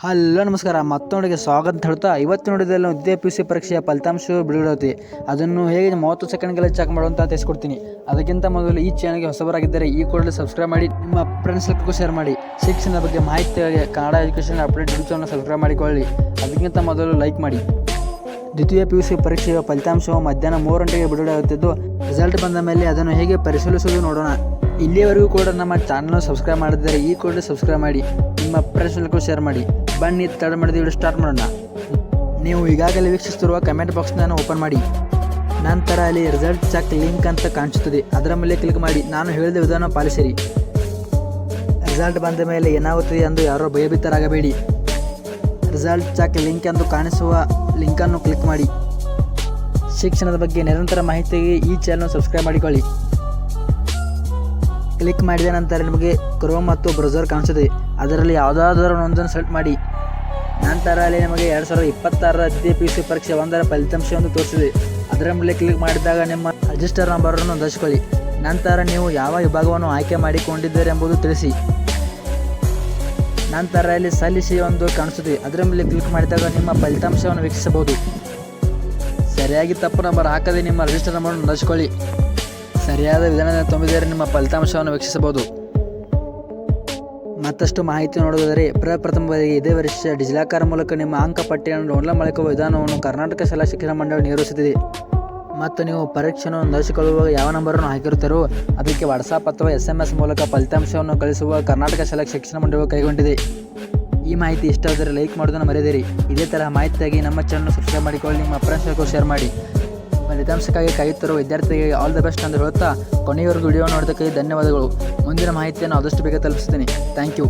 Hello ನಮಸ್ಕಾರ, ಮತ್ತೊಂದಿಗೆ ಸ್ವಾಗತ ಅಂತ ಹೇಳ್ತಾ ಇವತ್ತು ನೋಡಿದಲ್ಲಿ ದ್ವಿತೀಯ PUC ಪರೀಕ್ಷೆಯ ಫಲಿತಾಂಶ ಬಿಡುಗಡೆ. ಅದನ್ನು ಹೇಗೆ 30 ಸೆಕೆಂಡ್ಗಳಲ್ಲಿ ಚೆಕ್ ಮಾಡುವಂತ ತಿಳಿಸ್ಕೊಡ್ತೀನಿ. ಅದಕ್ಕಿಂತ ಮೊದಲು ಈ ಚಾನಲ್ಗೆ ಹೊಸಬರಾಗಿದ್ದರೆ ಈ ಕೂಡಲೇ ಸಬ್ಸ್ಕ್ರೈಬ್ ಮಾಡಿ, ನಿಮ್ಮ ಫ್ರೆಂಡ್ಸ್ಗೂ ಶೇರ್ ಮಾಡಿ. ಶಿಕ್ಷಣದ ಬಗ್ಗೆ ಮಾಹಿತಿಗಾಗಿ Kannada education update YouTube channel subscribe ಮಾಡಿಕೊಳ್ಳಿ. ಅದಕ್ಕಿಂತ ಮೊದಲು ಲೈಕ್ ಮಾಡಿ. ದ್ವಿತೀಯ PUC ಪರೀಕ್ಷೆಯ ಫಲಿತಾಂಶವು ಮಧ್ಯಾಹ್ನ 3 ಗಂಟೆಗೆ ಬಿಡುಗಡೆ ಆಗುತ್ತಿದ್ದು, ರಿಸಲ್ಟ್ ಬಂದ ಮೇಲೆ ಅದನ್ನು ಹೇಗೆ ಪರಿಶೀಲಿಸುವುದು ನೋಡೋಣ. ಇಲ್ಲಿಯವರೆಗೂ ಕೂಡ ನಮ್ಮ ಚಾನಲ್ ಸಬ್ಸ್ಕ್ರೈಬ್ ಮಾಡಿದರೆ ಈ ಕೂಡಲೇ ಸಬ್ಸ್ಕ್ರೈಬ್ ಮಾಡಿ, ನಿಮ್ಮ ಫ್ರೆಂಡ್ಸ್ಗೂ ಶೇರ್ ಮಾಡಿ. ಬನ್ನಿ ತಡ ಮಾಡಿದ ವಿಡಿಯೋ ಸ್ಟಾರ್ಟ್ ಮಾಡೋಣ. ನೀವು ಈಗಾಗಲೇ ವೀಕ್ಷಿಸುತ್ತಿರುವ ಕಮೆಂಟ್ ಬಾಕ್ಸ್ನ ಓಪನ್ ಮಾಡಿ. ನಂತರ ಅಲ್ಲಿ ರಿಸಲ್ಟ್ ಚೆಕ್ ಲಿಂಕ್ ಅಂತ ಕಾಣಿಸುತ್ತದೆ, ಅದರ ಮೇಲೆ ಕ್ಲಿಕ್ ಮಾಡಿ. ನಾನು ಹೇಳಿದ ವಿಧಾನ ಪಾಲಿಸಿರಿ. ರಿಸಲ್ಟ್ ಬಂದ ಮೇಲೆ ಏನಾಗುತ್ತದೆ ಎಂದು ಯಾರೋ ಭಯಭೀತರಾಗಬೇಡಿ. ರಿಸಲ್ಟ್ ಚೆಕ್ ಲಿಂಕ್ ಎಂದು ಕಾಣಿಸುವ ಲಿಂಕನ್ನು ಕ್ಲಿಕ್ ಮಾಡಿ. ಶಿಕ್ಷಣದ ಬಗ್ಗೆ ನಿರಂತರ ಮಾಹಿತಿಗೆ ಈ ಚಾನಲ್ ಸಬ್ಸ್ಕ್ರೈಬ್ ಮಾಡಿಕೊಳ್ಳಿ. ಕ್ಲಿಕ್ ಮಾಡಿದ ನಂತರ ನಿಮಗೆ ಕ್ರೋಮ್ ಮತ್ತು ಬ್ರೌಸರ್ ಕಾಣಿಸುತ್ತದೆ, ಅದರಲ್ಲಿ ಯಾವುದಾದರೂ ಒಂದನ್ನು ಸೆಲೆಕ್ಟ್ ಮಾಡಿ. ನಂತರ ಅಲ್ಲಿ ನಿಮಗೆ 2026 ದ್ವಿತೀಯ PUC ಪರೀಕ್ಷೆ 1ರ ಫಲಿತಾಂಶವನ್ನು ತೋರಿಸಿದೆ. ಅದರ ಮೇಲೆ ಕ್ಲಿಕ್ ಮಾಡಿದಾಗ ನಿಮ್ಮ ರಿಜಿಸ್ಟರ್ ನಂಬರನ್ನು ನೋಂದಾಯಿಸಿಕೊಳ್ಳಿ. ನಂತರ ನೀವು ಯಾವ ವಿಭಾಗವನ್ನು ಆಯ್ಕೆ ಮಾಡಿಕೊಂಡಿದ್ದೀರಿ ಎಂಬುದು ತಿಳಿಸಿ. ನಂತರ ಅಲ್ಲಿ ಸಲ್ಲಿಸಿ ಒಂದು ಕಾಣಿಸುತ್ತದೆ, ಅದರ ಮೇಲೆ ಕ್ಲಿಕ್ ಮಾಡಿದಾಗ ನಿಮ್ಮ ಫಲಿತಾಂಶವನ್ನು ವೀಕ್ಷಿಸಬಹುದು. ಸರಿಯಾಗಿ ತಪ್ಪು ನಂಬರ್ ಹಾಕದೆ ನಿಮ್ಮ ರಿಜಿಸ್ಟರ್ ನಂಬರನ್ನು ನೋಂದಾಯಿಸಿಕೊಳ್ಳಿ. ಸರಿಯಾದ ವಿಧಾನದಿಂದ ತುಂಬಿದರೆ ನಿಮ್ಮ ಫಲಿತಾಂಶವನ್ನು ವೀಕ್ಷಿಸಬಹುದು. ಮತ್ತಷ್ಟು ಮಾಹಿತಿ ನೋಡುವುದಾದರೆ, ಪ್ರಪ್ರಥಮ ಬಾರಿಗೆ ಇದೇ ವರ್ಷ ಡಿಜಿಲಾಕರ್ ಮೂಲಕ ನಿಮ್ಮ ಅಂಕಪಟ್ಟಿಯನ್ನು ಡೌನ್ಲೋಡ್ ಮಾಡಿಕೊಳ್ಳುವ ವಿಧಾನವನ್ನು ಕರ್ನಾಟಕ ಶಾಲಾ ಶಿಕ್ಷಣ ಮಂಡಳಿ ನಿರ್ವಹಿಸುತ್ತಿದೆ. ಮತ್ತು ನೀವು ಪರೀಕ್ಷೆಯನ್ನು ನೋಂದಾಯಿಸಿಕೊಳ್ಳುವಾಗ ಯಾವ ನಂಬರನ್ನು ಹಾಕಿರುತ್ತಾರೋ ಅದಕ್ಕೆ ವಾಟ್ಸಾಪ್ ಅಥವಾ SMS ಮೂಲಕ ಫಲಿತಾಂಶವನ್ನು ಕಳಿಸುವ ಕರ್ನಾಟಕ ಶಾಲಾ ಶಿಕ್ಷಣ ಮಂಡಳಿ ಕೈಗೊಂಡಿದೆ. ಈ ಮಾಹಿತಿ ಇಷ್ಟ ಆದರೆ ಲೈಕ್ ಮಾಡೋದನ್ನು ಮರೆಯದಿರಿ. ಇದೇ ತರಹ ಮಾಹಿತಿಯಾಗಿ ನಮ್ಮ ಚಾನಲ್ ಸಬ್ಸ್ಕ್ರೈಬ್ ಮಾಡಿಕೊಳ್ಳಿ, ನಿಮ್ಮ ಫ್ರೆಂಡ್ಸ್ಗೂ ಶೇರ್ ಮಾಡಿ. ಫಲಿತಾಂಶಕ್ಕಾಗಿ ಕಾಯುತ್ತಿರುವ ವಿದ್ಯಾರ್ಥಿಗಳಿಗೆ ಆಲ್ ದ ಬೆಸ್ಟ್ ಎಂದು ಹೇಳುತ್ತಾ ಕೊನೆಯವರೆಗೂ ವಿಡಿಯೋ ನೋಡೋದಕ್ಕೆ ಧನ್ಯವಾದಗಳು. ಮುಂದಿನ ಮಾಹಿತಿಯನ್ನು ಆದಷ್ಟು ಬೇಗ ತಲುಪಿಸ್ತೀನಿ. Thank you.